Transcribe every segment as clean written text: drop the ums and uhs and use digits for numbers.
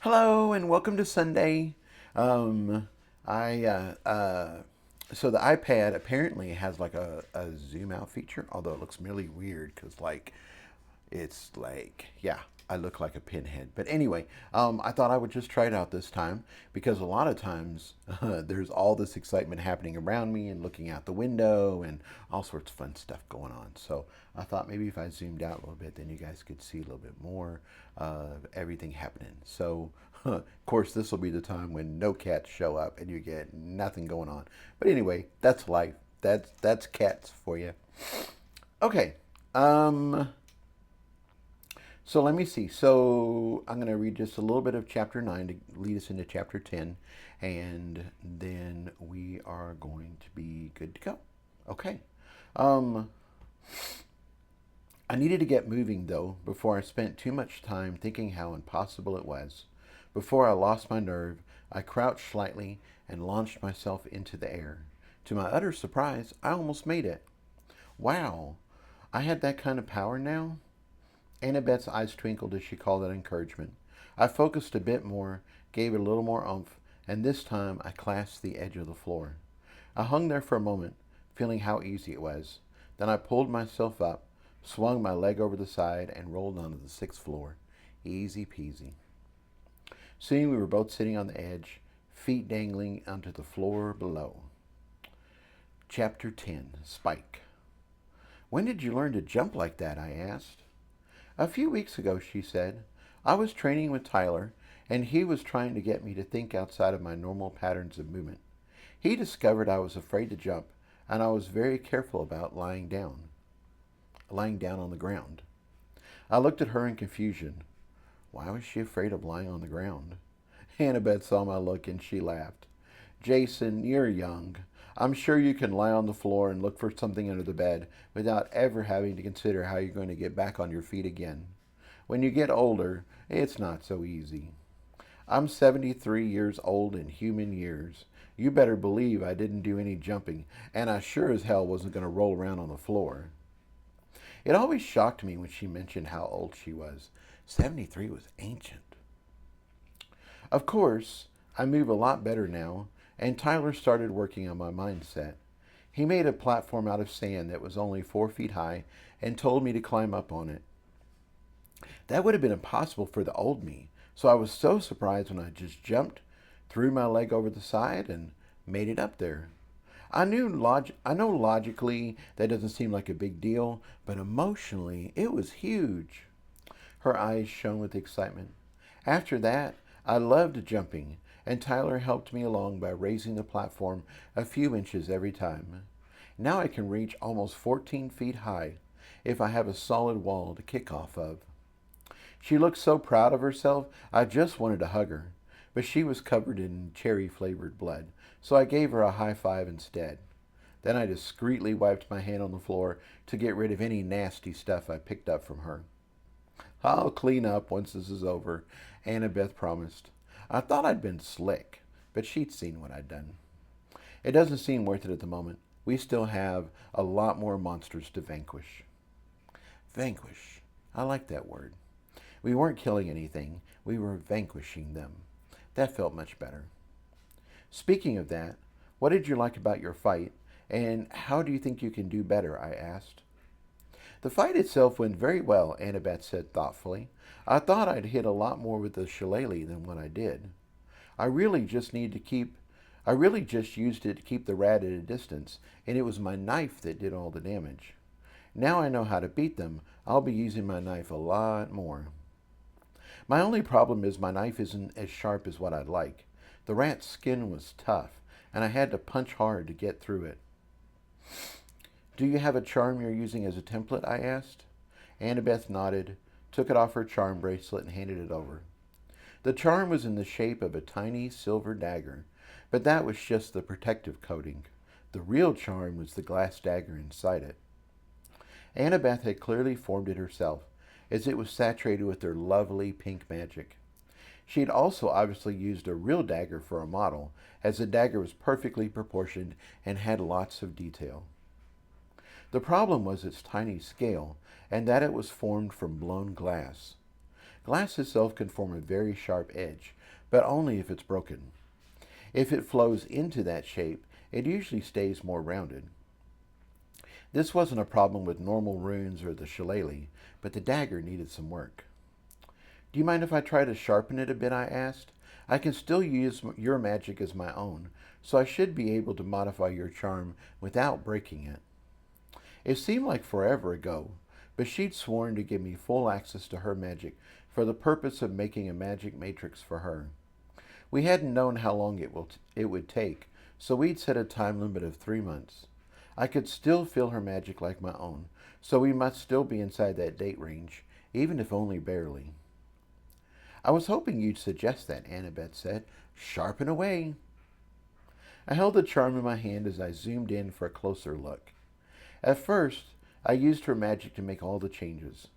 Hello and welcome to Sunday. Um, I so the iPad apparently has like a zoom out feature, although it looks really weird because it's like, yeah, I look like a pinhead. But anyway, I thought I would just try it out this time because a lot of times there's all this excitement happening around me and looking out the window and all sorts of fun stuff going on. So I thought maybe if I zoomed out a little bit, then you guys could see a little bit more of everything happening. So, of course, this will be the time when no cats show up and you get nothing going on. But anyway, that's life. That's cats for you. Okay. Um, so let me see. So I'm going to read just a little bit of chapter 9 to lead us into chapter 10, and then we are going to be good to go. Okay. Um, I needed to get moving, though, before I spent too much time thinking how impossible it was. Before I lost my nerve, I crouched slightly and launched myself into the air. To my utter surprise, I almost made it. Wow, I had that kind of power now? Annabeth's eyes twinkled as she called that encouragement. I focused a bit more, gave it a little more oomph, and this time I clasped the edge of the floor. I hung there for a moment, feeling how easy it was. Then I pulled myself up, swung my leg over the side, and rolled onto the sixth floor. Easy peasy. Soon we were both sitting on the edge, feet dangling onto the floor below. Chapter 10, Spike. When did you learn to jump like that? I asked. A few weeks ago, she said. I was training with Tyler, and he was trying to get me to think outside of my normal patterns of movement. He discovered I was afraid to jump, and I was very careful about lying down on the ground. I looked at her in confusion. Why was she afraid of lying on the ground? Annabeth saw my look and she laughed. Jason, you're young. I'm sure you can lie on the floor and look for something under the bed without ever having to consider how you're going to get back on your feet again. When you get older, it's not so easy. I'm 73 years old in human years. You better believe I didn't do any jumping, and I sure as hell wasn't going to roll around on the floor. It always shocked me when she mentioned how old she was. 73 was ancient. Of course, I move a lot better now, and Tyler started working on my mindset. He made a platform out of sand that was only 4 feet high and told me to climb up on it. That would have been impossible for the old me, so I was so surprised when I just jumped, threw my leg over the side, and made it up there. I know logically that doesn't seem like a big deal, but emotionally it was huge. Her eyes shone with excitement. After that, I loved jumping, and Tyler helped me along by raising the platform a few inches every time. Now I can reach almost 14 feet high if I have a solid wall to kick off of. She looked so proud of herself, I just wanted to hug her, but she was covered in cherry-flavored blood, so I gave her a high five instead. Then I discreetly wiped my hand on the floor to get rid of any nasty stuff I picked up from her. I'll clean up once this is over, Annabeth promised. I thought I'd been slick, but she'd seen what I'd done. It doesn't seem worth it at the moment. We still have a lot more monsters to vanquish. Vanquish. I like that word. We weren't killing anything. We were vanquishing them. That felt much better. Speaking of that, what did you like about your fight, and how do you think you can do better? I asked. The fight itself went very well, Annabeth said thoughtfully. I thought I'd hit a lot more with the shillelagh than what I did. I really just need to keep I really just used it to keep the rat at a distance, and it was my knife that did all the damage. Now I know how to beat them. I'll be using my knife a lot more. My only problem is my knife isn't as sharp as what I'd like. The rat's skin was tough, and I had to punch hard to get through it. Do you have a charm you're using as a template? I asked. Annabeth nodded, took it off her charm bracelet, and handed it over. The charm was in the shape of a tiny silver dagger, but that was just the protective coating. The real charm was the glass dagger inside it. Annabeth had clearly formed it herself, as it was saturated with her lovely pink magic. She had also obviously used a real dagger for a model, as the dagger was perfectly proportioned and had lots of detail. The problem was its tiny scale, and that it was formed from blown glass. Glass itself can form a very sharp edge, but only if it's broken. If it flows into that shape, it usually stays more rounded. This wasn't a problem with normal runes or the shillelagh, but the dagger needed some work. Do you mind if I try to sharpen it a bit? I asked. I can still use your magic as my own, so I should be able to modify your charm without breaking it. It seemed like forever ago, but she'd sworn to give me full access to her magic for the purpose of making a magic matrix for her. We hadn't known how long it would take, so we'd set a time limit of 3 months. I could still feel her magic like my own, so we must still be inside that date range, even if only barely. I was hoping you'd suggest that, Annabeth said. Sharpen away. I held the charm in my hand as I zoomed in for a closer look. At first, I used her magic to make all the changes.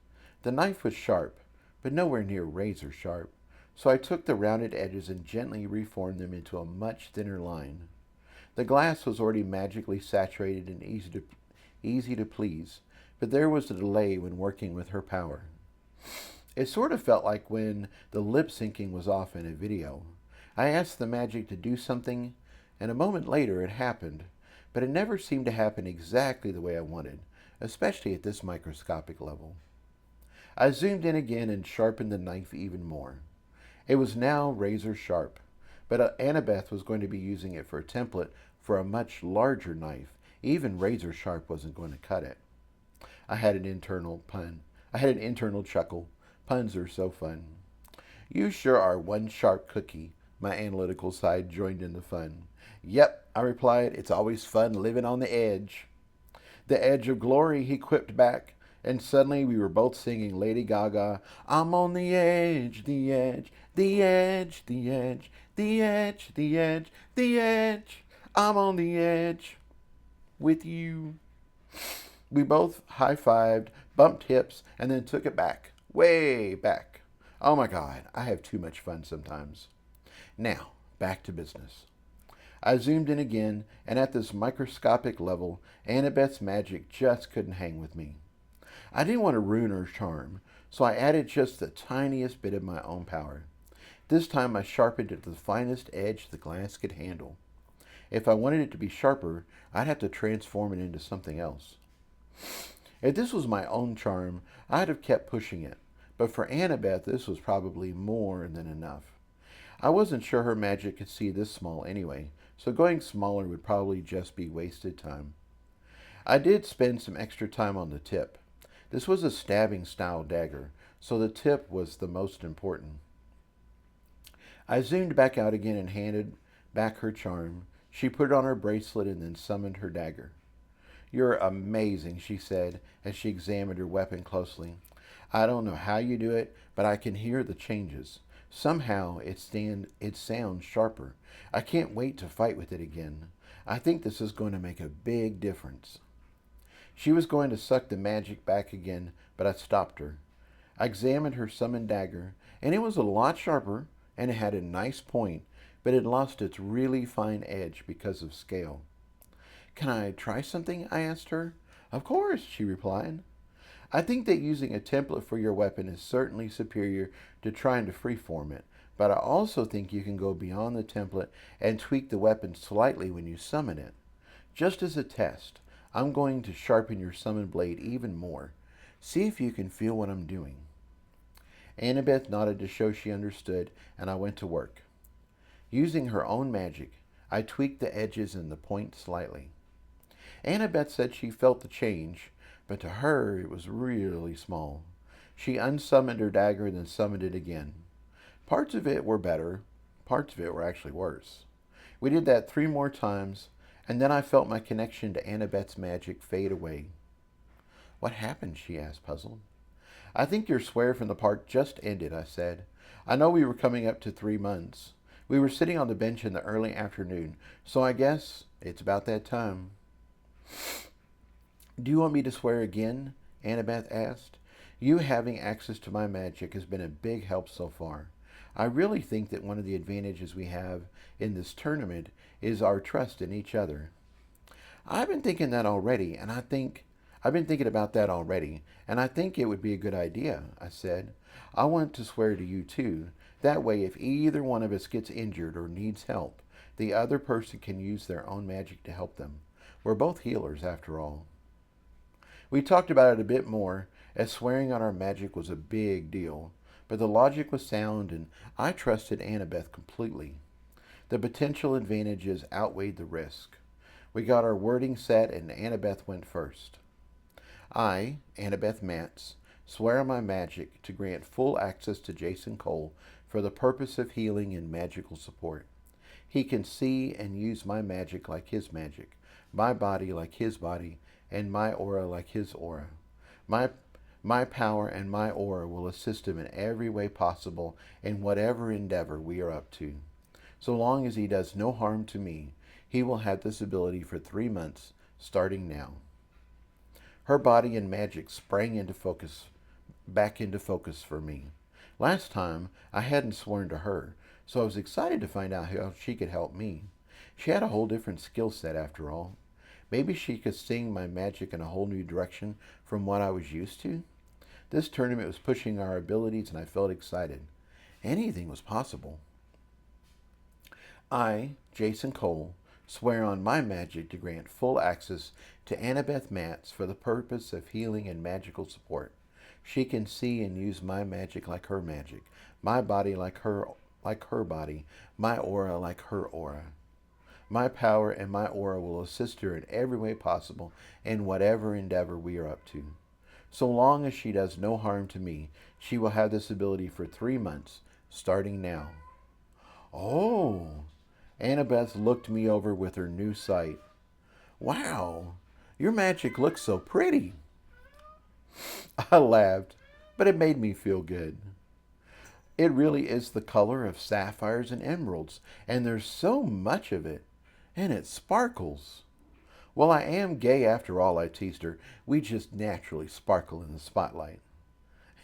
The knife was sharp, but nowhere near razor sharp, so I took the rounded edges and gently reformed them into a much thinner line. The glass was already magically saturated and easy to please, but there was a delay when working with her power. It sort of felt like when the lip syncing was off in a video. I asked the magic to do something, and a moment later it happened, but it never seemed to happen exactly the way I wanted, especially at this microscopic level. I zoomed in again and sharpened the knife even more. It was now razor sharp, but Annabeth was going to be using it for a template for a much larger knife. Even razor sharp wasn't going to cut it. I had an internal chuckle. Puns are so fun. You sure are one sharp cookie. My analytical side joined in the fun. Yep, I replied, it's always fun living on the edge. The edge of glory, he quipped back, and suddenly we were both singing Lady Gaga, I'm on the edge, the edge, the edge, the edge, the edge, the edge, the edge. I'm on the edge with you. We both high-fived, bumped hips, and then took it back, way back. Oh my God, I have too much fun sometimes. Now, back to business. I zoomed in again, and at this microscopic level, Annabeth's magic just couldn't hang with me. I didn't want to ruin her charm, so I added just the tiniest bit of my own power. This time I sharpened it to the finest edge the glass could handle. If I wanted it to be sharper, I'd have to transform it into something else. If this was my own charm, I'd have kept pushing it, but for Annabeth this was probably more than enough. I wasn't sure her magic could see this small anyway, so going smaller would probably just be wasted time. I did spend some extra time on the tip. This was a stabbing style dagger, so the tip was the most important. I zoomed back out again and handed back her charm. She put it on her bracelet and then summoned her dagger. You're amazing, she said as she examined her weapon closely. I don't know how you do it, but I can hear the changes. Somehow it sounds sharper. I can't wait to fight with it again. I think this is going to make a big difference. She was going to suck the magic back again, but I stopped her. I examined her summoned dagger, and it was a lot sharper, and it had a nice point, but it lost its really fine edge because of scale. Can I try something? I asked her. Of course, she replied. I think that using a template for your weapon is certainly superior to trying to freeform it, but I also think you can go beyond the template and tweak the weapon slightly when you summon it. Just as a test, I'm going to sharpen your summoned blade even more. See if you can feel what I'm doing. Annabeth nodded to show she understood, and I went to work. Using her own magic, I tweaked the edges and the point slightly. Annabeth said she felt the change, but to her it was really small. She unsummoned her dagger and then summoned it again. Parts of it were better, parts of it were actually worse. We did that 3 more times, and then I felt my connection to Annabeth's magic fade away. What happened? She asked, puzzled. I think your swear from the park just ended, I said. I know we were coming up to 3 months. We were sitting on the bench in the early afternoon, so I guess it's about that time. Do you want me to swear again? Annabeth asked. You having access to my magic has been a big help so far. I really think that one of the advantages we have in this tournament is our trust in each other. I've been thinking that already, and I think I've been thinking about that already, and I think it would be a good idea, I said. I want to swear to you too. That way, if either one of us gets injured or needs help, the other person can use their own magic to help them. We're both healers, after all. We talked about it a bit more, as swearing on our magic was a big deal, but the logic was sound, and I trusted Annabeth completely. The potential advantages outweighed the risk. We got our wording set, and Annabeth went first. I, Annabeth Mance, swear on my magic to grant full access to Jason Cole for the purpose of healing and magical support. He can see and use my magic like his magic, my body like his body, and my aura like his aura. My, my power and my aura will assist him in every way possible in whatever endeavor we are up to. So long as he does no harm to me, he will have this ability for 3 months, starting now. Her body and magic sprang back into focus for me. Last time, I hadn't sworn to her, so I was excited to find out how she could help me. She had a whole different skill set after all. Maybe she could sing my magic in a whole new direction from what I was used to. This tournament was pushing our abilities, and I felt excited. Anything was possible. I, Jason Cole, swear on my magic to grant full access to Annabeth Mance for the purpose of healing and magical support. She can see and use my magic like her magic, my body like her body, my aura like her aura. My power and my aura will assist her in every way possible in whatever endeavor we are up to. So long as she does no harm to me, she will have this ability for 3 months, starting now. Oh! Annabeth looked me over with her new sight. Wow! Your magic looks so pretty. I laughed, but it made me feel good. It really is the color of sapphires and emeralds, and there's so much of it, and it sparkles. Well, I am gay after all, I teased her. We just naturally sparkle in the spotlight.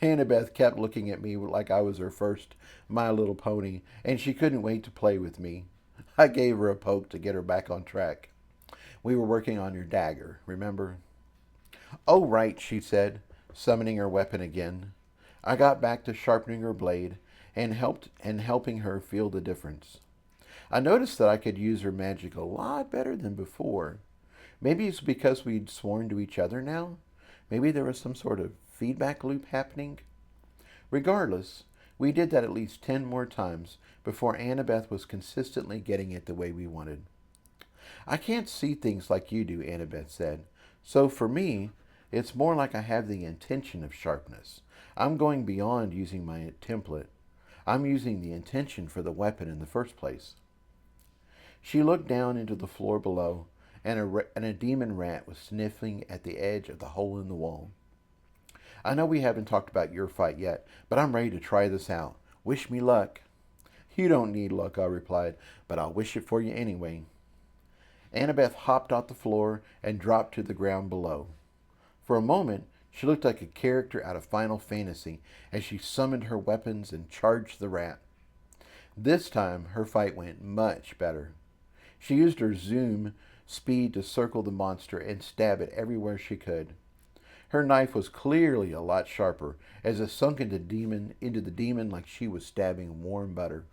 Annabeth kept looking at me like I was her first My Little Pony, and she couldn't wait to play with me. I gave her a poke to get her back on track. We were working on your dagger, remember? Oh, right, she said, summoning her weapon again. I got back to sharpening her blade and helping her feel the difference. I noticed that I could use her magic a lot better than before. Maybe it's because we'd sworn to each other now. Maybe there was some sort of feedback loop happening. Regardless, we did that at least 10 more times before Annabeth was consistently getting it the way we wanted. I can't see things like you do, Annabeth said. So for me, it's more like I have the intention of sharpness. I'm going beyond using my template. I'm using the intention for the weapon in the first place. She looked down into the floor below, and a demon rat was sniffing at the edge of the hole in the wall. I know we haven't talked about your fight yet, but I'm ready to try this out. Wish me luck. You don't need luck, I replied, but I'll wish it for you anyway. Annabeth hopped off the floor and dropped to the ground below. For a moment, she looked like a character out of Final Fantasy as she summoned her weapons and charged the rat. This time, her fight went much better. She used her zoom speed to circle the monster and stab it everywhere she could. Her knife was clearly a lot sharper as it sunk into the demon like she was stabbing warm butter.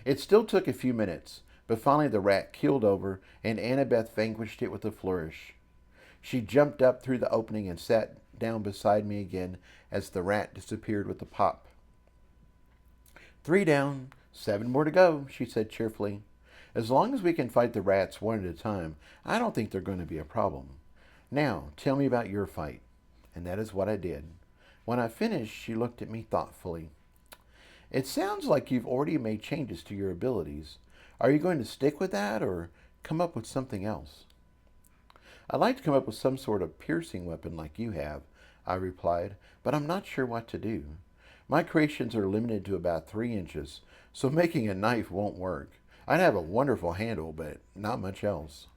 It still took a few minutes, but finally the rat keeled over and Annabeth vanquished it with a flourish. She jumped up through the opening and sat down beside me again as the rat disappeared with a pop. 3 down, 7 more to go, she said cheerfully. As long as we can fight the rats one at a time, I don't think they're going to be a problem. Now, tell me about your fight. And that is what I did. When I finished, she looked at me thoughtfully. It sounds like you've already made changes to your abilities. Are you going to stick with that or come up with something else? I'd like to come up with some sort of piercing weapon like you have, I replied, but I'm not sure what to do. My creations are limited to about 3 inches, so making a knife won't work. I'd have a wonderful handle, but not much else.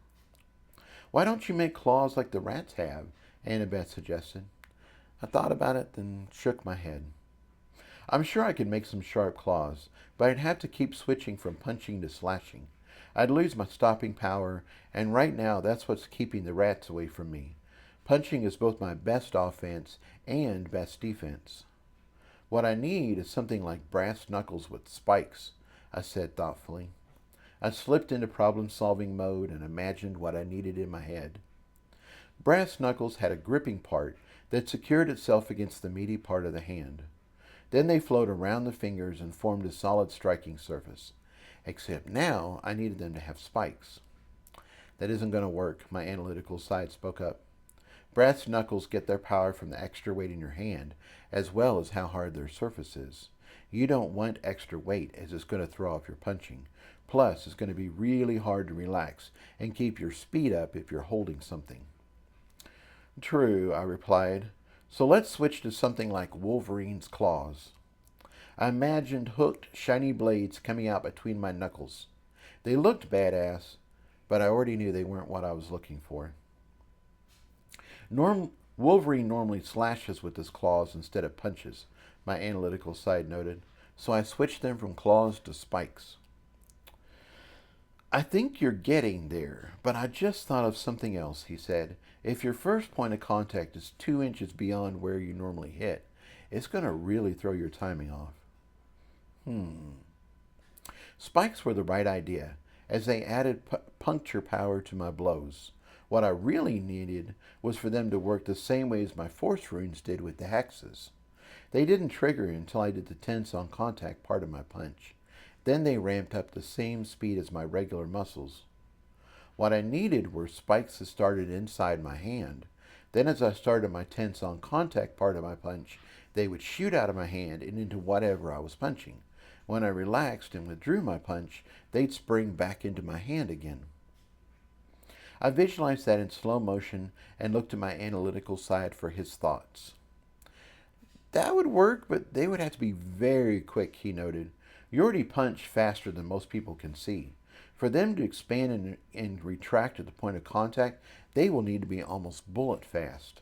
Why don't you make claws like the rats have? Annabeth suggested. I thought about it, then shook my head. I'm sure I could make some sharp claws, but I'd have to keep switching from punching to slashing. I'd lose my stopping power, and right now that's what's keeping the rats away from me. Punching is both my best offense and best defense. What I need is something like brass knuckles with spikes, I said thoughtfully. I slipped into problem-solving mode and imagined what I needed in my head. Brass knuckles had a gripping part that secured itself against the meaty part of the hand. Then they flowed around the fingers and formed a solid striking surface. Except now I needed them to have spikes. That isn't going to work, my analytical side spoke up. Brass knuckles get their power from the extra weight in your hand, as well as how hard their surface is. You don't want extra weight, as it's going to throw off your punching. Plus, it's going to be really hard to relax and keep your speed up if you're holding something. True, I replied. So let's switch to something like Wolverine's claws. I imagined hooked, shiny blades coming out between my knuckles. They looked badass, but I already knew they weren't what I was looking for. Wolverine normally slashes with his claws instead of punches, my analytical side noted, so I switched them from claws to spikes. I think you're getting there, but I just thought of something else, he said. If your first point of contact is 2 inches beyond where you normally hit, it's going to really throw your timing off. Spikes were the right idea, as they added puncture power to my blows. What I really needed was for them to work the same way as my force runes did with the hexes. They didn't trigger until I did the tense on contact part of my punch. Then they ramped up the same speed as my regular muscles. What I needed were spikes that started inside my hand. Then as I started my tense on contact part of my punch, they would shoot out of my hand and into whatever I was punching. When I relaxed and withdrew my punch, they'd spring back into my hand again. I visualized that in slow motion and looked at my analytical side for his thoughts. That would work, but they would have to be very quick, he noted. You already punch faster than most people can see. For them to expand and retract at the point of contact, they will need to be almost bullet fast.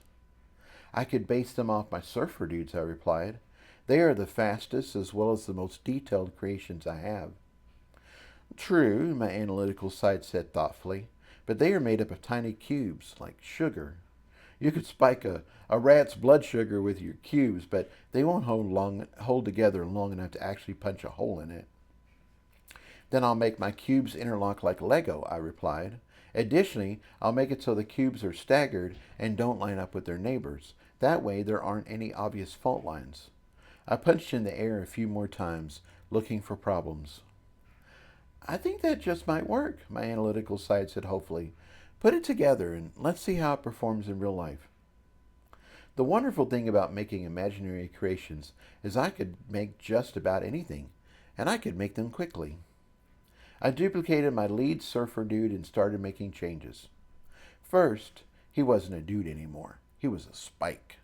I could base them off my surfer dudes, I replied. They are the fastest as well as the most detailed creations I have. True, my analytical side said thoughtfully, but they are made up of tiny cubes, like sugar. You could spike a rat's blood sugar with your cubes, but they won't hold together long enough to actually punch a hole in it. Then I'll make my cubes interlock like Lego, I replied. Additionally, I'll make it so the cubes are staggered and don't line up with their neighbors. That way there aren't any obvious fault lines. I punched in the air a few more times, looking for problems. I think that just might work, my analytical side said hopefully. Put it together and let's see how it performs in real life. The wonderful thing about making imaginary creations is I could make just about anything, and I could make them quickly. I duplicated my lead surfer dude and started making changes. First, he wasn't a dude anymore. He was a spike.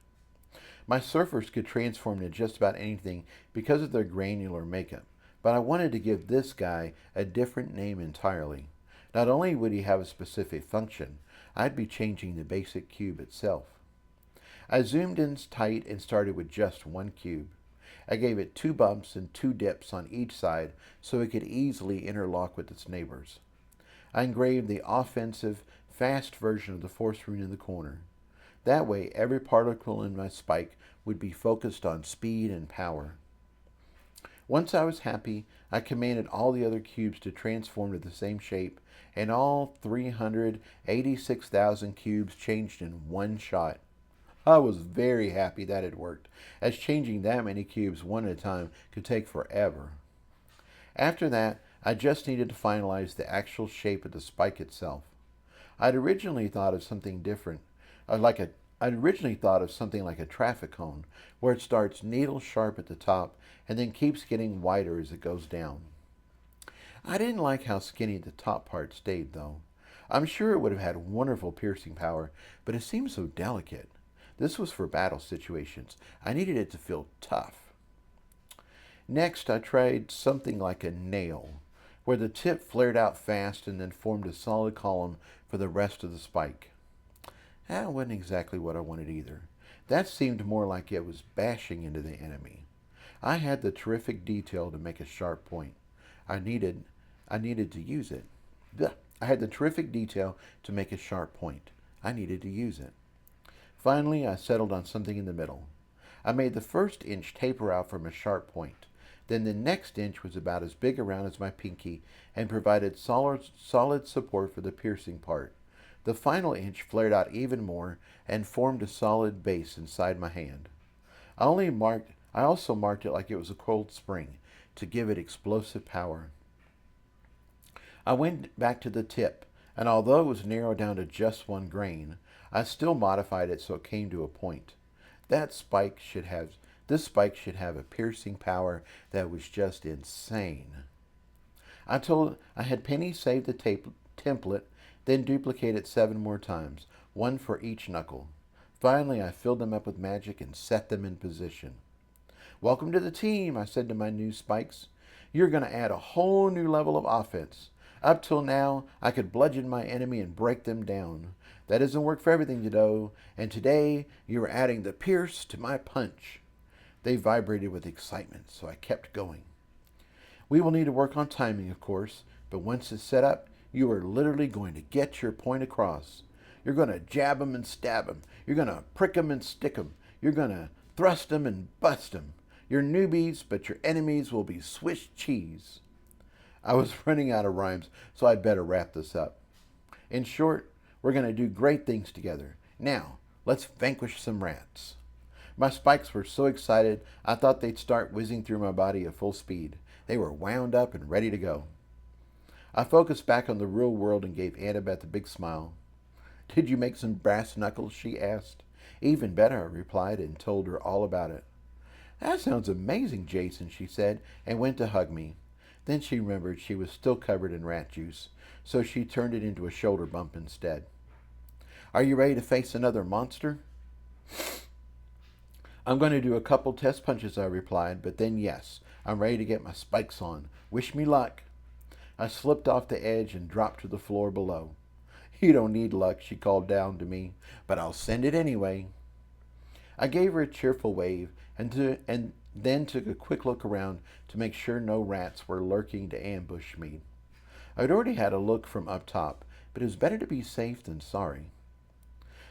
My surfers could transform into just about anything because of their granular makeup, but I wanted to give this guy a different name entirely. Not only would he have a specific function, I'd be changing the basic cube itself. I zoomed in tight and started with just one cube. I gave it 2 bumps and 2 dips on each side so it could easily interlock with its neighbors. I engraved the offensive, fast version of the force rune in the corner. That way, every particle in my spike would be focused on speed and power. Once I was happy, I commanded all the other cubes to transform to the same shape, and all 386,000 cubes changed in one shot. I was very happy that it worked, as changing that many cubes one at a time could take forever. After that, I just needed to finalize the actual shape of the spike itself. I'd originally thought of something different, I'd originally thought of something like a traffic cone, where it starts needle sharp at the top and then keeps getting wider as it goes down. I didn't like how skinny the top part stayed, though. I'm sure it would have had wonderful piercing power, but it seemed so delicate. This was for battle situations. I needed it to feel tough. Next, I tried something like a nail, where the tip flared out fast and then formed a solid column for the rest of the spike. That wasn't exactly what I wanted either. That seemed more like it was bashing into the enemy. I had the terrific detail to make a sharp point. I needed to use it. I had the terrific detail to make a sharp point. I needed to use it. Finally, I settled on something in the middle. I made the first inch taper out from a sharp point. Then the next inch was about as big around as my pinky and provided solid support for the piercing part. The final inch flared out even more and formed a solid base inside my hand. I also marked it like it was a cold spring to give it explosive power. I went back to the tip, and although it was narrowed down to just one grain, I still modified it so it came to a point. That spike should have this spike should have a piercing power that was just insane. I had Penny save the template, then duplicate it 7 more times, one for each knuckle. Finally, I filled them up with magic and set them in position. Welcome to the team, I said to my new spikes. You're going to add a whole new level of offense. Up till now, I could bludgeon my enemy and break them down. That doesn't work for everything, and today you are adding the pierce to my punch. They vibrated with excitement, so I kept going. We will need to work on timing, of course, but once it's set up, you are literally going to get your point across. You're going to jab 'em and stab 'em. You're going to prick 'em and stick 'em. You're going to thrust 'em and bust 'em. You're newbies, but your enemies will be Swiss cheese. I was running out of rhymes, so I'd better wrap this up. In short, we're going to do great things together. Now, let's vanquish some rats. My spikes were so excited, I thought they'd start whizzing through my body at full speed. They were wound up and ready to go. I focused back on the real world and gave Annabeth a big smile. Did you make some brass knuckles? She asked. Even better, I replied and told her all about it. That sounds amazing, Jason, she said, and went to hug me. Then she remembered she was still covered in rat juice, so she turned it into a shoulder bump instead. Are you ready to face another monster? I'm going to do a couple test punches, I replied, but then yes, I'm ready to get my spikes on. Wish me luck. I slipped off the edge and dropped to the floor below. You don't need luck, she called down to me, but I'll send it anyway. I gave her a cheerful wave and then took a quick look around to make sure no rats were lurking to ambush me. I'd already had a look from up top, but it was better to be safe than sorry.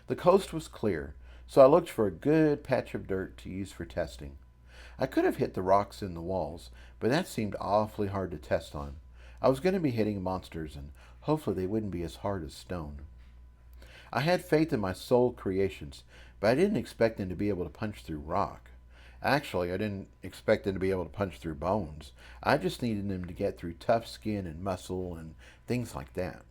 The coast was clear, so I looked for a good patch of dirt to use for testing. I could have hit the rocks in the walls, but that seemed awfully hard to test on. I was going to be hitting monsters, and hopefully they wouldn't be as hard as stone. I had faith in my soul creations, but I didn't expect them to be able to punch through rock. Actually, I didn't expect them to be able to punch through bones. I just needed them to get through tough skin and muscle and things like that.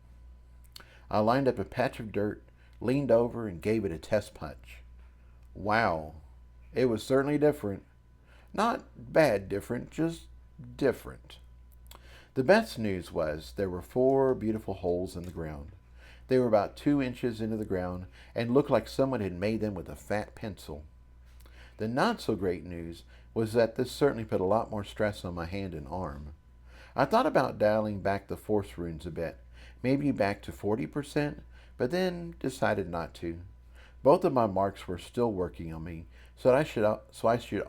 I lined up a patch of dirt, leaned over, and gave it a test punch. Wow, it was certainly different. Not bad different, just different. The best news was there were 4 beautiful holes in the ground. They were about 2 inches into the ground and looked like someone had made them with a fat pencil. The not so great news was that this certainly put a lot more stress on my hand and arm. I thought about dialing back the force runes a bit, maybe back to 40%, but then decided not to. Both of my marks were still working on me, so I should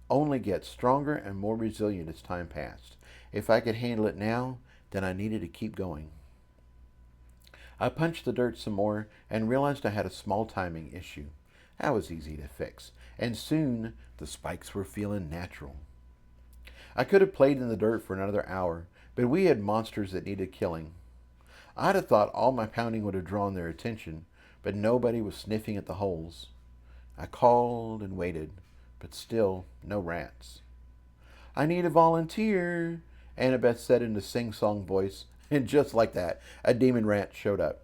only get stronger and more resilient as time passed. If I could handle it now, then I needed to keep going. I punched the dirt some more and realized I had a small timing issue. That was easy to fix, and soon the spikes were feeling natural. I could have played in the dirt for another hour, but we had monsters that needed killing. I'd have thought all my pounding would have drawn their attention, but nobody was sniffing at the holes. I called and waited, but still no rats. I need a volunteer, Annabeth said in a sing-song voice, and just like that, a demon rat showed up.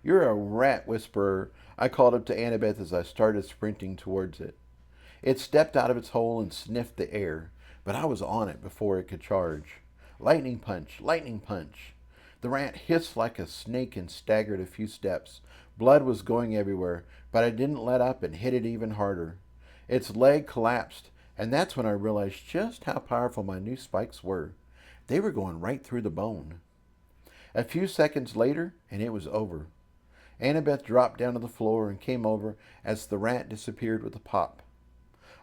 You're a rat whisperer, I called up to Annabeth as I started sprinting towards it. It stepped out of its hole and sniffed the air, but I was on it before it could charge. Lightning punch, lightning punch. The rat hissed like a snake and staggered a few steps. Blood was going everywhere, but I didn't let up and hit it even harder. Its leg collapsed, and that's when I realized just how powerful my new spikes were. They were going right through the bone. A few seconds later, and it was over. Annabeth dropped down to the floor and came over as the rat disappeared with a pop.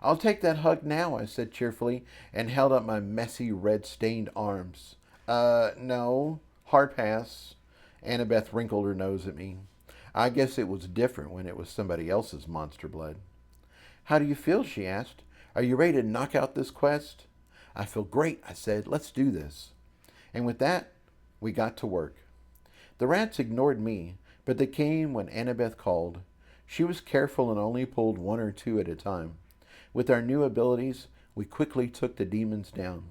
I'll take that hug now, I said cheerfully, and held up my messy, red-stained arms. No. Hard pass. Annabeth wrinkled her nose at me. I guess it was different when it was somebody else's monster blood. How do you feel? She asked. Are you ready to knock out this quest? I feel great, I said. Let's do this. And with that, we got to work. The rats ignored me, but they came when Annabeth called. She was careful and only pulled one or two at a time. With our new abilities, we quickly took the demons down.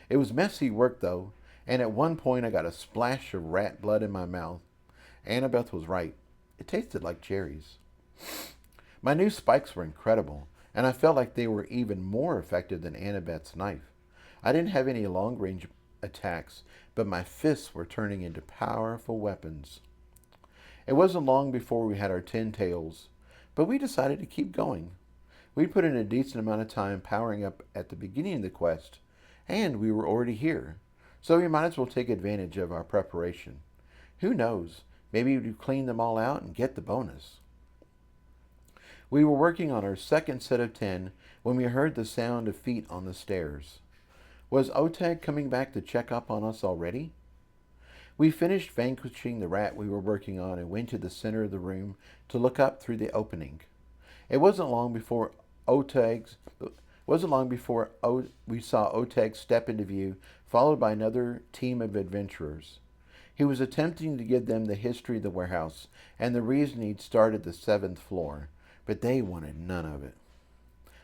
It was messy work, though, and at one point I got a splash of rat blood in my mouth. Annabeth was right. It tasted like cherries. My new spikes were incredible, and I felt like they were even more effective than Annabeth's knife. I didn't have any long-range attacks, but my fists were turning into powerful weapons. It wasn't long before we had our 10 tails, but we decided to keep going. We put in a decent amount of time powering up at the beginning of the quest, and we were already here, so we might as well take advantage of our preparation. Who knows, maybe we'd clean them all out and get the bonus. We were working on our second set of 10 when we heard the sound of feet on the stairs. Was Oteg coming back to check up on us already? We finished vanquishing the rat we were working on and went to the center of the room to look up through the opening. It wasn't long before we saw Oteg step into view, followed by another team of adventurers. He was attempting to give them the history of the warehouse and the reason he'd started the 7th floor, but they wanted none of it.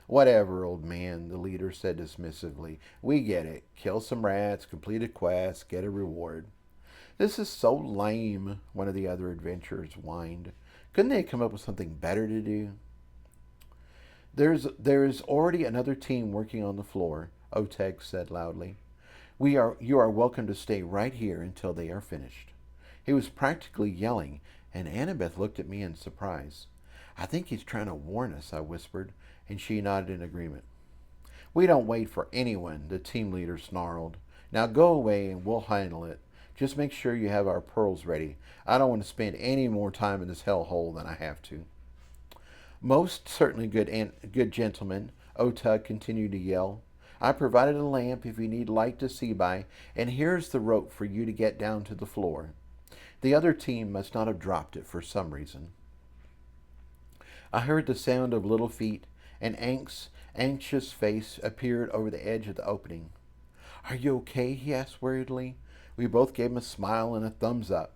Whatever, old man, the leader said dismissively. We get it. Kill some rats, complete a quest, get a reward. This is so lame, one of the other adventurers whined. Couldn't they come up with something better to do? There is already another team working on the floor, Oteg said loudly. You are welcome to stay right here until they are finished. He was practically yelling, and Annabeth looked at me in surprise. I think he's trying to warn us, I whispered, and she nodded in agreement. We don't wait for anyone, the team leader snarled. Now go away and we'll handle it. Just make sure you have our pearls ready. I don't want to spend any more time in this hellhole than I have to. Most certainly, good gentlemen, Otug continued to yell. I provided a lamp if you need light to see by, and here's the rope for you to get down to the floor. The other team must not have dropped it for some reason. I heard the sound of little feet, and Ank's anxious face appeared over the edge of the opening. Are you okay? He asked worriedly. We both gave him a smile and a thumbs up.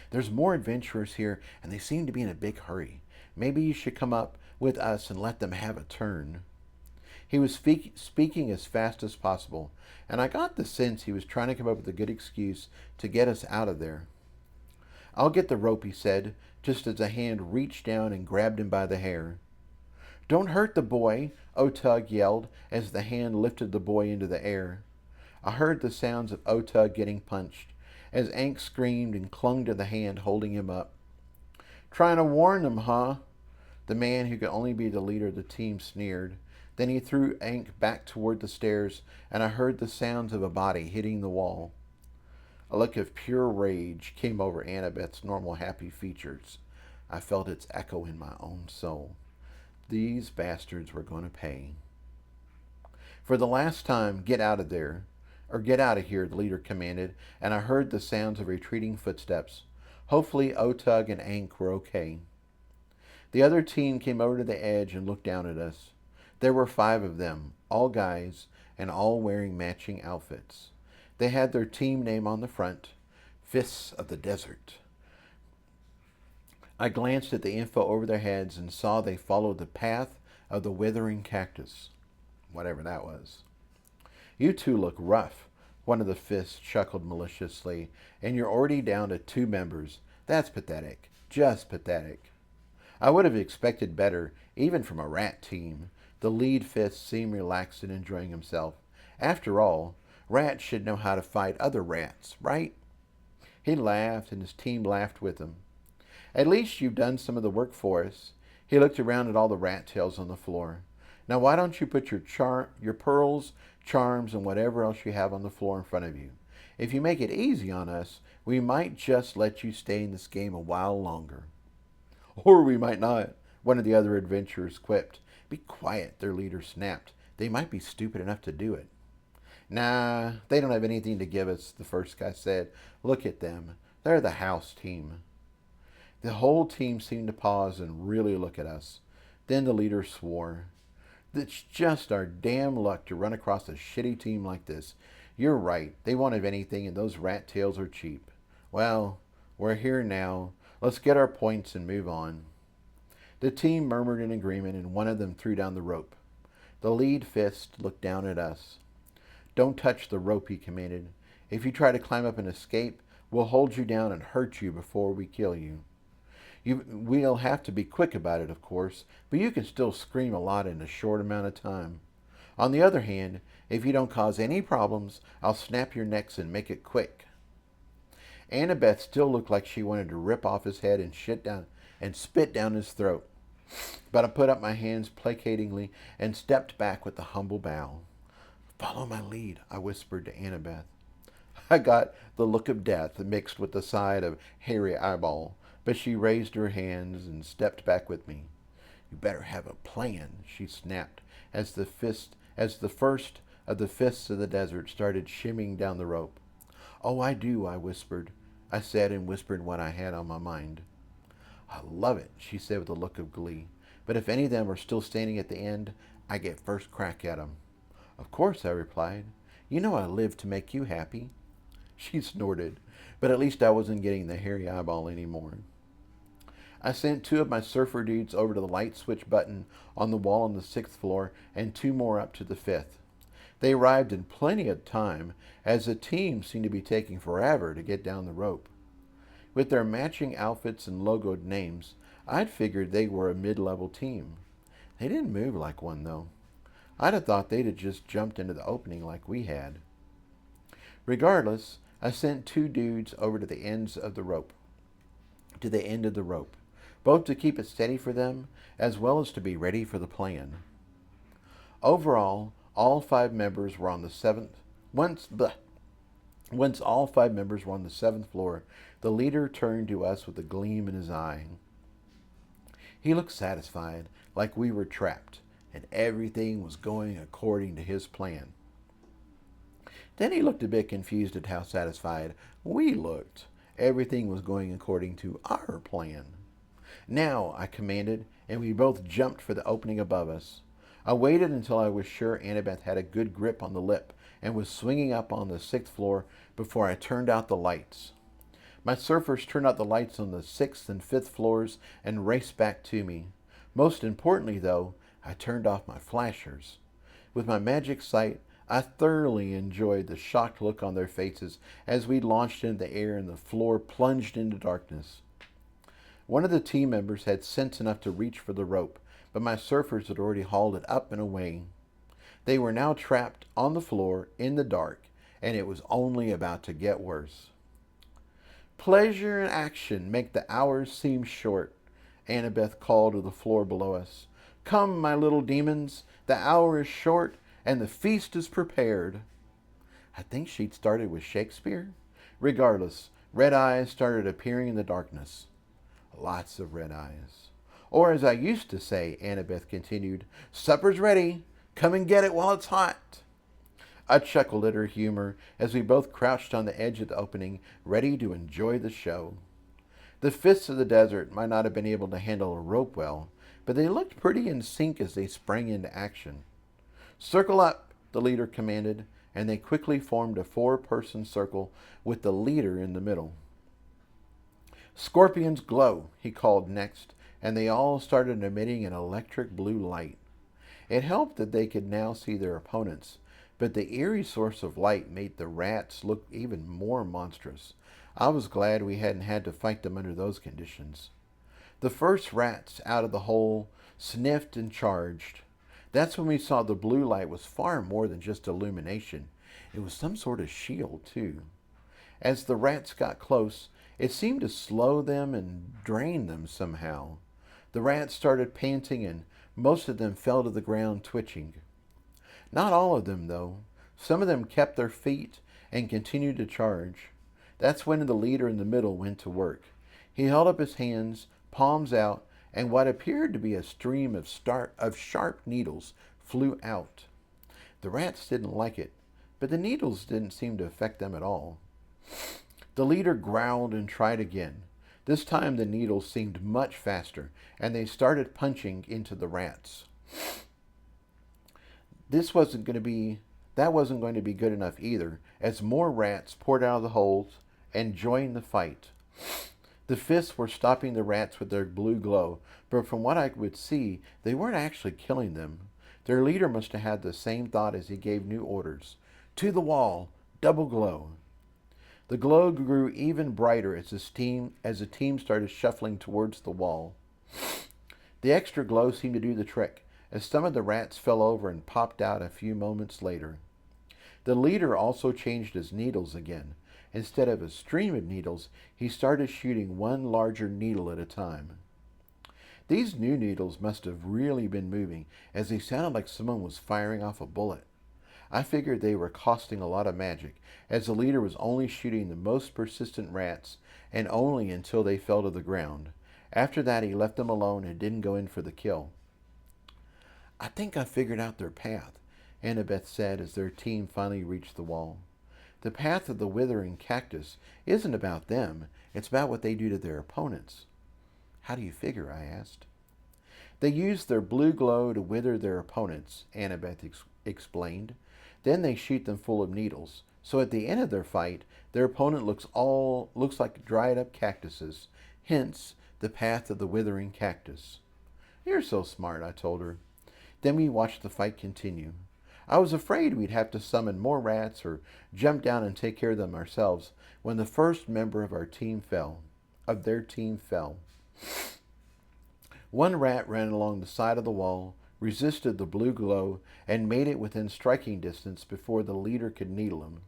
There's more adventurers here, and they seem to be in a big hurry. Maybe you should come up with us and let them have a turn. He was speaking as fast as possible, and I got the sense he was trying to come up with a good excuse to get us out of there. I'll get the rope, he said, just as a hand reached down and grabbed him by the hair. Don't hurt the boy, Otug yelled as the hand lifted the boy into the air. I heard the sounds of Otug getting punched, as Ank screamed and clung to the hand holding him up. Trying to warn them, huh? The man who could only be the leader of the team sneered. Then he threw Ank back toward the stairs, and I heard the sounds of a body hitting the wall. A look of pure rage came over Annabeth's normal happy features. I felt its echo in my own soul. These bastards were going to pay. For the last time, get out of there. Or get out of here, the leader commanded, and I heard the sounds of retreating footsteps. Hopefully Otug and Ank were okay. The other team came over to the edge and looked down at us. There were 5 of them, all guys, and all wearing matching outfits. They had their team name on the front, Fists of the Desert. I glanced at the info over their heads and saw they followed the path of the withering cactus, whatever that was. You two look rough, one of the fists chuckled maliciously, and you're already down to 2 members. That's pathetic, just pathetic. I would have expected better, even from a rat team. The lead fist seemed relaxed and enjoying himself. After all, rats should know how to fight other rats, right? He laughed, and his team laughed with him. At least you've done some of the work for us. He looked around at all the rat tails on the floor. Now why don't you put your pearls, charms, and whatever else you have on the floor in front of you? If you make it easy on us, we might just let you stay in this game a while longer. Or we might not, one of the other adventurers quipped. Be quiet, their leader snapped. They might be stupid enough to do it. Nah, they don't have anything to give us, the first guy said. Look at them. They're the house team. The whole team seemed to pause and really look at us. Then the leader swore. It's just our damn luck to run across a shitty team like this. You're right. They won't have anything, and those rat tails are cheap. Well, we're here now. Let's get our points and move on. The team murmured in agreement, and one of them threw down the rope. The lead fist looked down at us. Don't touch the rope, he commanded. If you try to climb up and escape, we'll hold you down and hurt you before we kill you. We'll have to be quick about it, of course, but you can still scream a lot in a short amount of time. On the other hand, if you don't cause any problems, I'll snap your necks and make it quick. Annabeth still looked like she wanted to rip off his head and spit down his throat. But I put up my hands placatingly and stepped back with a humble bow. Follow my lead, I whispered to Annabeth. I got the look of death mixed with the side of hairy eyeball, but she raised her hands and stepped back with me. You better have a plan, she snapped, as the first of the fists of the desert started shimmying down the rope. Oh, I do, I said and whispered what I had on my mind. I love it, she said with a look of glee. But if any of them are still standing at the end, I get first crack at them. Of course, I replied. You know I live to make you happy. She snorted, but at least I wasn't getting the hairy eyeball anymore. I sent 2 of my surfer dudes over to the light switch button on the wall on the 6th floor and 2 more up to the 5th. They arrived in plenty of time, as the team seemed to be taking forever to get down the rope. With their matching outfits and logoed names, I'd figured they were a mid-level team. They didn't move like one, though. I'd have thought they'd have just jumped into the opening like we had. Regardless, I sent 2 dudes over to the end of the rope, both to keep it steady for them, as well as to be ready for the plan. Overall, all 5 members were on the 7th. Once all 5 members were on the 7th floor, the leader turned to us with a gleam in his eye. He looked satisfied, like we were trapped, and everything was going according to his plan. Then he looked a bit confused at how satisfied we looked. Everything was going according to our plan. Now, I commanded, and we both jumped for the opening above us. I waited until I was sure Annabeth had a good grip on the lip and was swinging up on the 6th floor before I turned out the lights. My surfers turned out the lights on the 6th and 5th floors and raced back to me. Most importantly, though, I turned off my flashers. With my magic sight, I thoroughly enjoyed the shocked look on their faces as we launched into the air and the floor plunged into darkness. One of the team members had sense enough to reach for the rope, but my surfers had already hauled it up and away. They were now trapped on the floor in the dark, and it was only about to get worse. Pleasure and action make the hours seem short, Annabeth called to the floor below us. Come, my little demons, the hour is short, and the feast is prepared. I think she'd started with Shakespeare. Regardless, red eyes started appearing in the darkness. Lots of red eyes. Or as I used to say, Annabeth continued, supper's ready. Come and get it while it's hot. I chuckled at her humor as we both crouched on the edge of the opening, ready to enjoy the show. The fists of the desert might not have been able to handle a rope well, but they looked pretty in sync as they sprang into action. Circle up, the leader commanded, and they quickly formed a 4-person circle with the leader in the middle. Scorpions glow, he called next, and they all started emitting an electric blue light. It helped that they could now see their opponents, but the eerie source of light made the rats look even more monstrous. I was glad we hadn't had to fight them under those conditions. The first rats out of the hole sniffed and charged. That's when we saw the blue light was far more than just illumination. It was some sort of shield, too. As the rats got close, it seemed to slow them and drain them somehow. The rats started panting, and most of them fell to the ground twitching. Not all of them, though. Some of them kept their feet and continued to charge. That's when the leader in the middle went to work. He held up his hands, palms out, and what appeared to be a stream of sharp needles flew out. The rats didn't like it, but the needles didn't seem to affect them at all. The leader growled and tried again. This time the needles seemed much faster, and they started punching into the rats. This wasn't going to be that wasn't going to be good enough either, as more rats poured out of the holes and joined the fight. The fists were stopping the rats with their blue glow, but from what I could see, they weren't actually killing them. Their leader must have had the same thought as he gave new orders. To the wall, double glow. The glow grew even brighter as the team started shuffling towards the wall. The extra glow seemed to do the trick, as some of the rats fell over and popped out a few moments later. The leader also changed his needles again. Instead of a stream of needles, he started shooting one larger needle at a time. These new needles must have really been moving, as they sounded like someone was firing off a bullet. I figured they were costing a lot of magic, as the leader was only shooting the most persistent rats, and only until they fell to the ground. After that, he left them alone and didn't go in for the kill. I think I figured out their path, Annabeth said as their team finally reached the wall. The path of the withering cactus isn't about them, it's about what they do to their opponents. How do you figure? I asked. They use their blue glow to wither their opponents, Annabeth explained. Then they shoot them full of needles. So at the end of their fight, their opponent looks like dried up cactuses, hence the path of the withering cactus. You're so smart, I told her. Then we watched the fight continue. I was afraid we'd have to summon more rats or jump down and take care of them ourselves when the first member of their team fell. One rat ran along the side of the wall, resisted the blue glow, and made it within striking distance before the leader could needle him.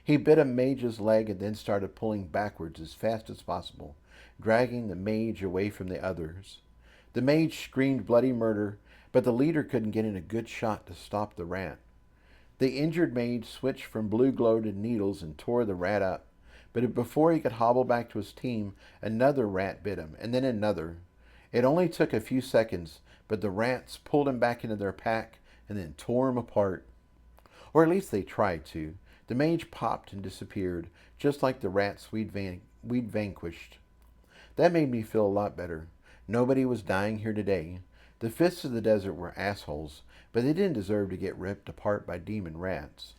He bit a mage's leg and then started pulling backwards as fast as possible, dragging the mage away from the others. The mage screamed bloody murder, but the leader couldn't get in a good shot to stop the rat. The injured mage switched from blue glow to needles and tore the rat up, but before he could hobble back to his team, another rat bit him, and then another. It only took a few seconds, but the rats pulled him back into their pack and then tore him apart. Or at least they tried to. The mage popped and disappeared, just like the rats we'd vanquished. That made me feel a lot better. Nobody was dying here today. The fists of the desert were assholes, but they didn't deserve to get ripped apart by demon rats.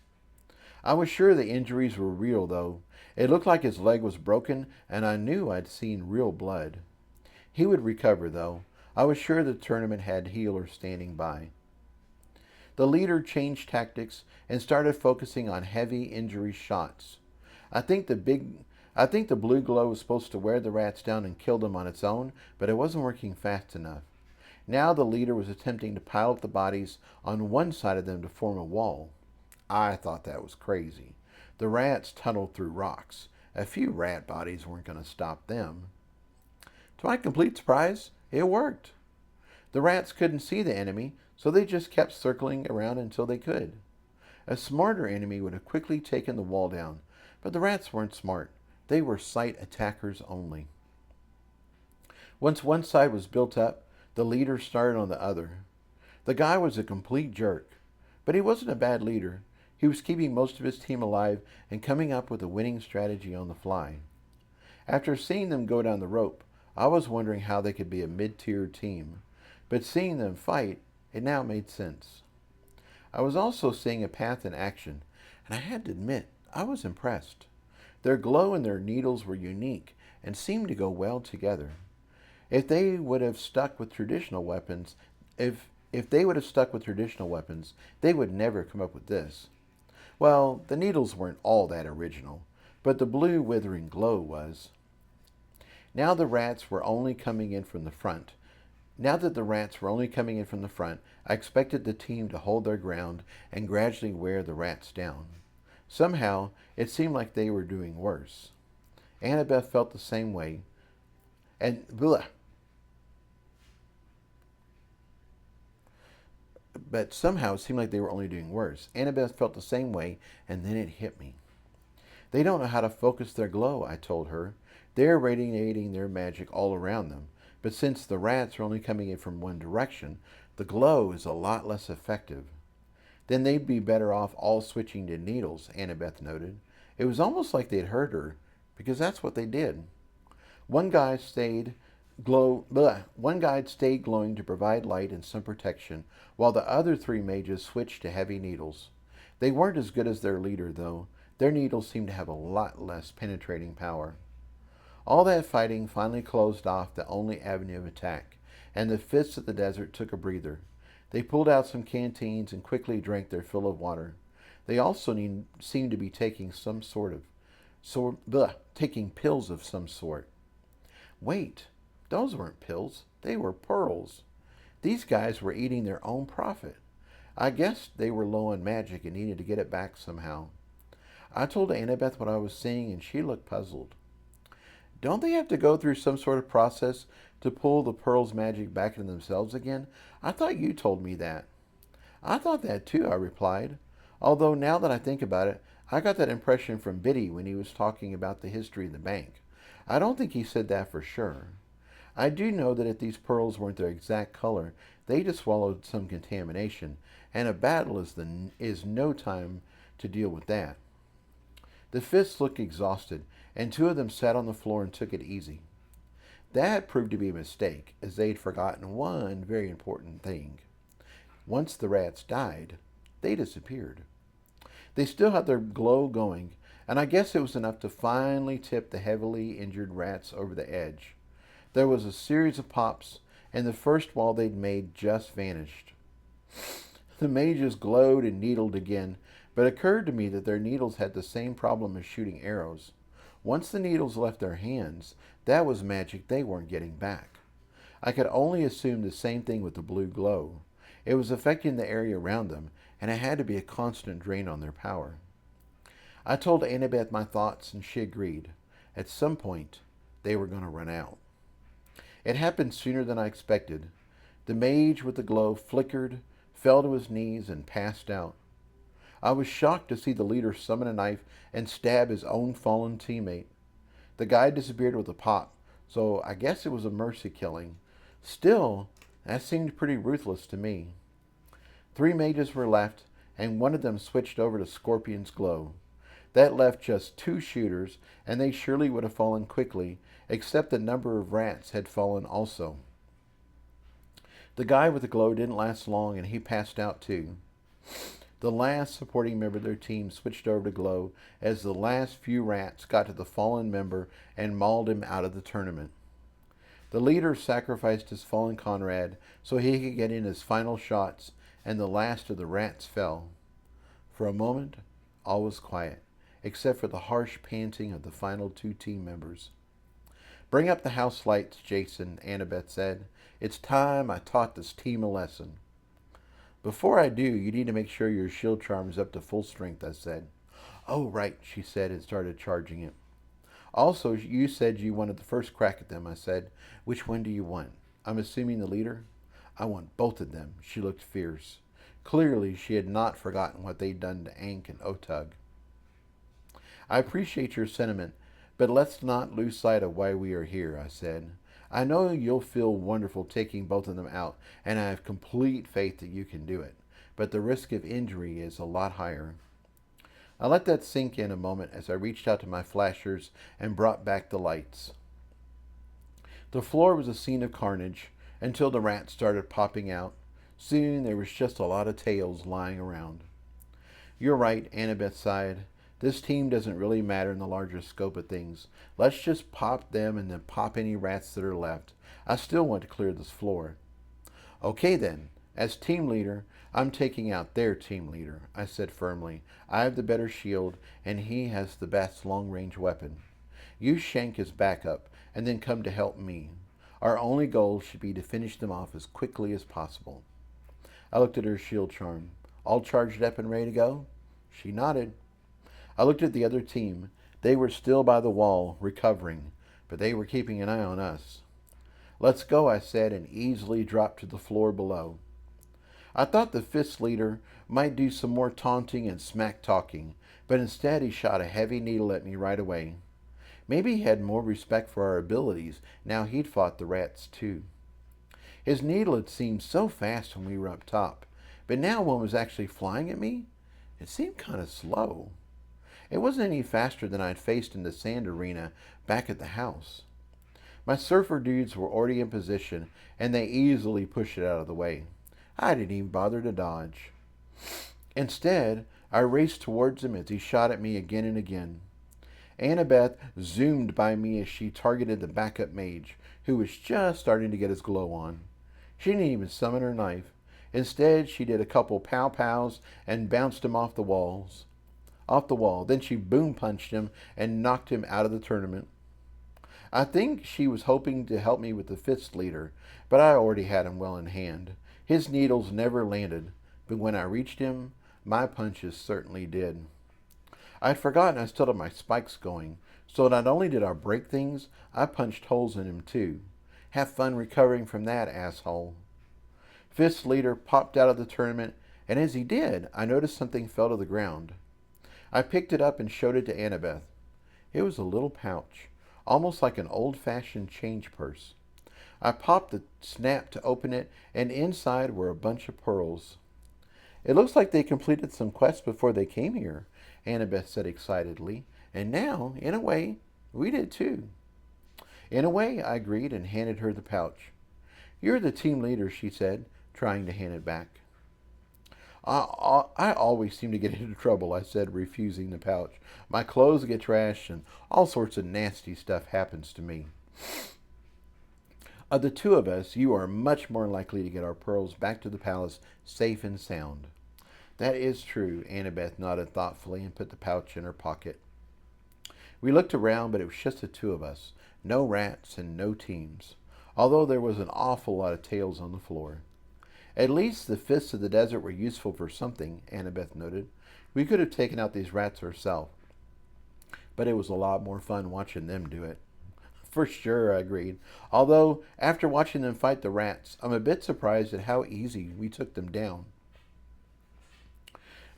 I was sure the injuries were real, though. It looked like his leg was broken, and I knew I'd seen real blood. He would recover, though. I was sure the tournament had healers standing by. The leader changed tactics and started focusing on heavy injury shots. I think the blue glow was supposed to wear the rats down and kill them on its own, but it wasn't working fast enough. Now the leader was attempting to pile up the bodies on one side of them to form a wall. I thought that was crazy. The rats tunneled through rocks. A few rat bodies weren't going to stop them. To my complete surprise, it worked. The rats couldn't see the enemy, so they just kept circling around until they could. A smarter enemy would have quickly taken the wall down, but the rats weren't smart. They were sight attackers only. Once one side was built up, the leader started on the other. The guy was a complete jerk, but he wasn't a bad leader. He was keeping most of his team alive and coming up with a winning strategy on the fly. After seeing them go down the rope, I was wondering how they could be a mid-tier team, but seeing them fight, it now made sense. I was also seeing a path in action, and I had to admit, I was impressed. Their glow and their needles were unique and seemed to go well together. If they would have stuck with traditional weapons, they would never come up with this. Well, the needles weren't all that original, but the blue withering glow was. Now that the rats were only coming in from the front, I expected the team to hold their ground and gradually wear the rats down. Somehow, it seemed like they were doing worse. Annabeth felt the same way, and but somehow it seemed like they were only doing worse. Annabeth felt the same way, and then it hit me. They don't know how to focus their glow, I told her. They're radiating their magic all around them, but since the rats are only coming in from one direction, the glow is a lot less effective. Then they'd be better off all switching to needles, Annabeth noted. It was almost like they'd heard her, because that's what they did. One guide stayed glowing to provide light and some protection, while the other three mages switched to heavy needles. They weren't as good as their leader, though. Their needles seemed to have a lot less penetrating power. All that fighting finally closed off the only avenue of attack, and the fists of the desert took a breather. They pulled out some canteens and quickly drank their fill of water. They also seemed to be taking taking pills of some sort. Wait, those weren't pills. They were pearls. These guys were eating their own profit. I guess they were low on magic and needed to get it back somehow. I told Annabeth what I was seeing, and she looked puzzled. Don't they have to go through some sort of process to pull the pearls' magic back into themselves again? I thought you told me that. I thought that too, I replied. Although now that I think about it, I got that impression from Biddy when he was talking about the history of the bank. I don't think he said that for sure. I do know that if these pearls weren't their exact color, they just swallowed some contamination, and a battle is no time to deal with that. The fists looked exhausted, and two of them sat on the floor and took it easy. That proved to be a mistake, as they'd forgotten one very important thing. Once the rats died, they disappeared. They still had their glow going, and I guess it was enough to finally tip the heavily injured rats over the edge. There was a series of pops, and the first wall they'd made just vanished. The mages glowed and needled again, but it occurred to me that their needles had the same problem as shooting arrows. Once the needles left their hands, that was magic they weren't getting back. I could only assume the same thing with the blue glow. It was affecting the area around them, and it had to be a constant drain on their power. I told Annabeth my thoughts, and she agreed. At some point, they were going to run out. It happened sooner than I expected. The mage with the glow flickered, fell to his knees, and passed out. I was shocked to see the leader summon a knife and stab his own fallen teammate. The guy disappeared with a pop, so I guess it was a mercy killing. Still, that seemed pretty ruthless to me. 3 mages were left, and one of them switched over to Scorpion's glow. That left just 2 shooters, and they surely would have fallen quickly, except the number of rats had fallen also. The guy with the glow didn't last long, and he passed out too. The last supporting member of their team switched over to glow as the last few rats got to the fallen member and mauled him out of the tournament. The leader sacrificed his fallen comrade so he could get in his final shots, and the last of the rats fell. For a moment, all was quiet, except for the harsh panting of the final 2 team members. "Bring up the house lights, Jason," Annabeth said. "It's time I taught this team a lesson." "Before I do, you need to make sure your shield charm is up to full strength," I said. "Oh, right," she said, and started charging it. "Also, you said you wanted the first crack at them," I said. "Which one do you want? I'm assuming the leader?" "I want both of them." She looked fierce. Clearly, she had not forgotten what they'd done to Ank and Otug. "I appreciate your sentiment, but let's not lose sight of why we are here," I said. "I know you'll feel wonderful taking both of them out, and I have complete faith that you can do it, but the risk of injury is a lot higher." I let that sink in a moment as I reached out to my flashers and brought back the lights. The floor was a scene of carnage until the rats started popping out. Soon there was just a lot of tails lying around. "You're right," Annabeth sighed. "This team doesn't really matter in the larger scope of things. Let's just pop them and then pop any rats that are left. I still want to clear this floor." "Okay then. As team leader, I'm taking out their team leader," I said firmly. "I have the better shield, and he has the best long-range weapon. You shank his backup, and then come to help me. Our only goal should be to finish them off as quickly as possible." I looked at her shield charm. "All charged up and ready to go?" She nodded. I looked at the other team. They were still by the wall, recovering, but they were keeping an eye on us. "Let's go," I said, and easily dropped to the floor below. I thought the fist leader might do some more taunting and smack-talking, but instead he shot a heavy needle at me right away. Maybe he had more respect for our abilities now he'd fought the rats too. His needle had seemed so fast when we were up top, but now one was actually flying at me. It seemed kind of slow. It wasn't any faster than I'd faced in the sand arena back at the house. My surfer dudes were already in position, and they easily pushed it out of the way. I didn't even bother to dodge. Instead, I raced towards him as he shot at me again and again. Annabeth zoomed by me as she targeted the backup mage, who was just starting to get his glow on. She didn't even summon her knife. Instead, she did a couple pow-pows and bounced him off the wall. Then she boom punched him and knocked him out of the tournament. I think she was hoping to help me with the fist leader, but I already had him well in hand. His needles never landed, but when I reached him, my punches certainly did. I'd forgotten I still had my spikes going, so not only did I break things, I punched holes in him too. Have fun recovering from that, asshole. Fist leader popped out of the tournament, and as he did, I noticed something fell to the ground. I picked it up and showed it to Annabeth. It was a little pouch, almost like an old-fashioned change purse. I popped the snap to open it, and inside were a bunch of pearls. It looks like they completed some quests before they came here, Annabeth said excitedly. And now, in a way, we did too. In a way, I agreed and handed her the pouch. You're the team leader, she said, trying to hand it back. I always seem to get into trouble, I said, refusing the pouch. My clothes get trashed and all sorts of nasty stuff happens to me. Of the two of us, you are much more likely to get our pearls back to the palace safe and sound. That is true, Annabeth nodded thoughtfully and put the pouch in her pocket. We looked around, but it was just the two of us. No rats and no teams, although there was an awful lot of tails on the floor. At least the fists of the desert were useful for something, Annabeth noted. We could have taken out these rats ourselves, but it was a lot more fun watching them do it. For sure, I agreed. Although, after watching them fight the rats, I'm a bit surprised at how easy we took them down.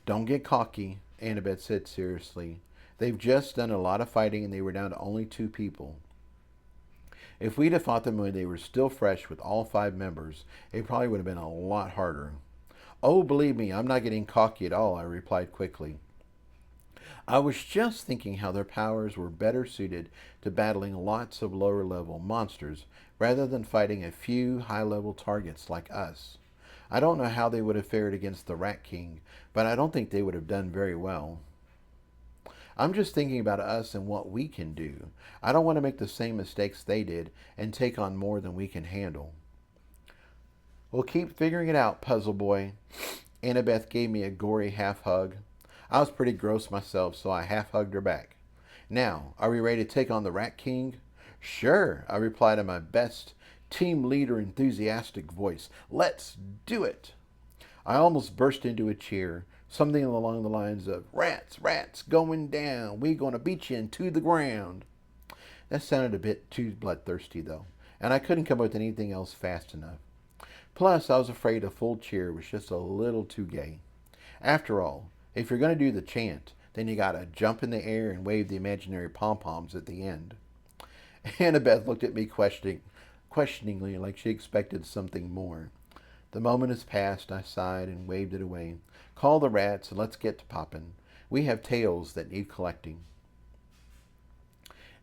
Don't get cocky, Annabeth said seriously. They've just done a lot of fighting and they were down to only 2 people. If we'd have fought them when they were still fresh with all 5 members, it probably would have been a lot harder. Oh, believe me, I'm not getting cocky at all, I replied quickly. I was just thinking how their powers were better suited to battling lots of lower-level monsters rather than fighting a few high-level targets like us. I don't know how they would have fared against the Rat King, but I don't think they would have done very well. I'm just thinking about us and what we can do. I don't want to make the same mistakes they did and take on more than we can handle. We'll keep figuring it out, puzzle boy. Annabeth gave me a gory half-hug. I was pretty gross myself, so I half-hugged her back. Now, are we ready to take on the Rat King? Sure, I replied in my best team leader enthusiastic voice. Let's do it. I almost burst into a cheer, something along the lines of, rats, rats, going down. We gonna beat you into the ground. That sounded a bit too bloodthirsty, though, and I couldn't come up with anything else fast enough. Plus, I was afraid a full cheer was just a little too gay. After all, if you're going to do the chant, then you gotta jump in the air and wave the imaginary pom-poms at the end. Annabeth looked at me questioningly like she expected something more. The moment has passed, I sighed and waved it away. Call the rats and let's get to poppin'. We have tails that need collecting.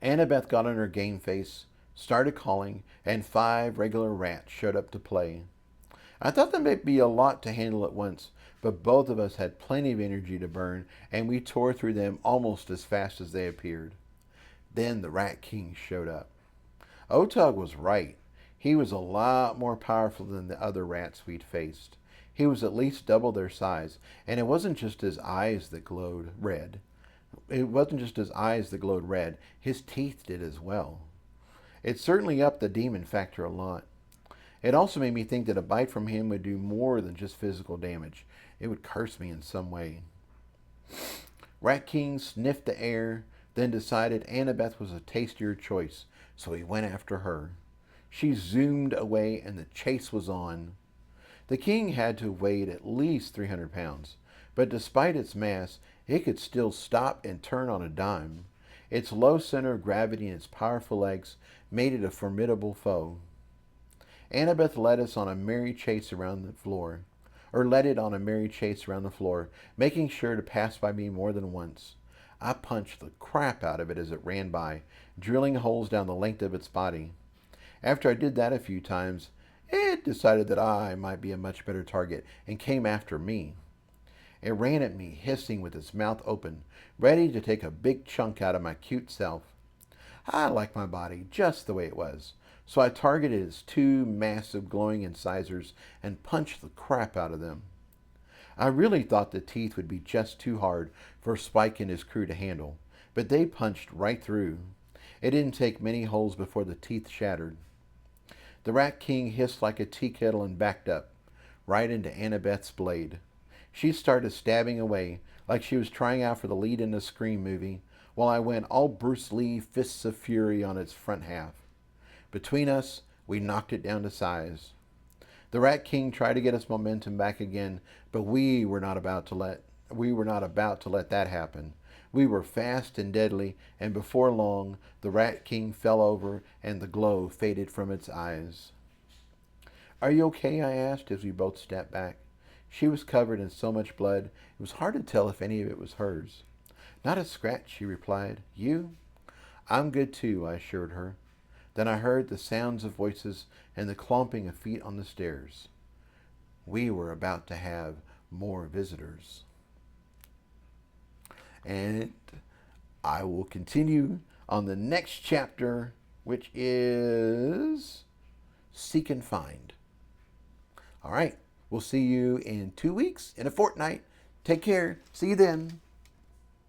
Annabeth got on her game face, started calling, and 5 regular rats showed up to play. I thought that might be a lot to handle at once, but both of us had plenty of energy to burn, and we tore through them almost as fast as they appeared. Then the Rat King showed up. Otug was right. He was a lot more powerful than the other rats we'd faced. He was at least double their size, and it wasn't just his eyes that glowed red. His teeth did as well. It certainly upped the demon factor a lot. It also made me think that a bite from him would do more than just physical damage. It would curse me in some way. Rat King sniffed the air, then decided Annabeth was a tastier choice, so he went after her. She zoomed away and the chase was on. The king had to have weighed at least 300 pounds, but despite its mass, it could still stop and turn on a dime. Its low center of gravity and its powerful legs made it a formidable foe. Annabeth led it on a merry chase around the floor, making sure to pass by me more than once. I punched the crap out of it as it ran by, drilling holes down the length of its body. After I did that a few times, it decided that I might be a much better target and came after me. It ran at me, hissing with its mouth open, ready to take a big chunk out of my cute self. I liked my body just the way it was, so I targeted its two massive glowing incisors and punched the crap out of them. I really thought the teeth would be just too hard for Spike and his crew to handle, but they punched right through. It didn't take many holes before the teeth shattered. The Rat King hissed like a tea kettle and backed up, right into Annabeth's blade. She started stabbing away like she was trying out for the lead in a Scream movie, while I went all Bruce Lee fists of fury on its front half. Between us, we knocked it down to size. The Rat King tried to get us momentum back again, but we were not about to let that happen. We were fast and deadly, and before long the Rat King fell over and the glow faded from its eyes. "Are you okay?" I asked as we both stepped back. She was covered in so much blood, it was hard to tell if any of it was hers. "Not a scratch," she replied. "You?" "I'm good too," I assured her. Then I heard the sounds of voices and the clomping of feet on the stairs. We were about to have more visitors. And I will continue on the next chapter, which is Seek and Find. All right, we'll see you in 2 weeks, in a fortnight. Take care. See you then.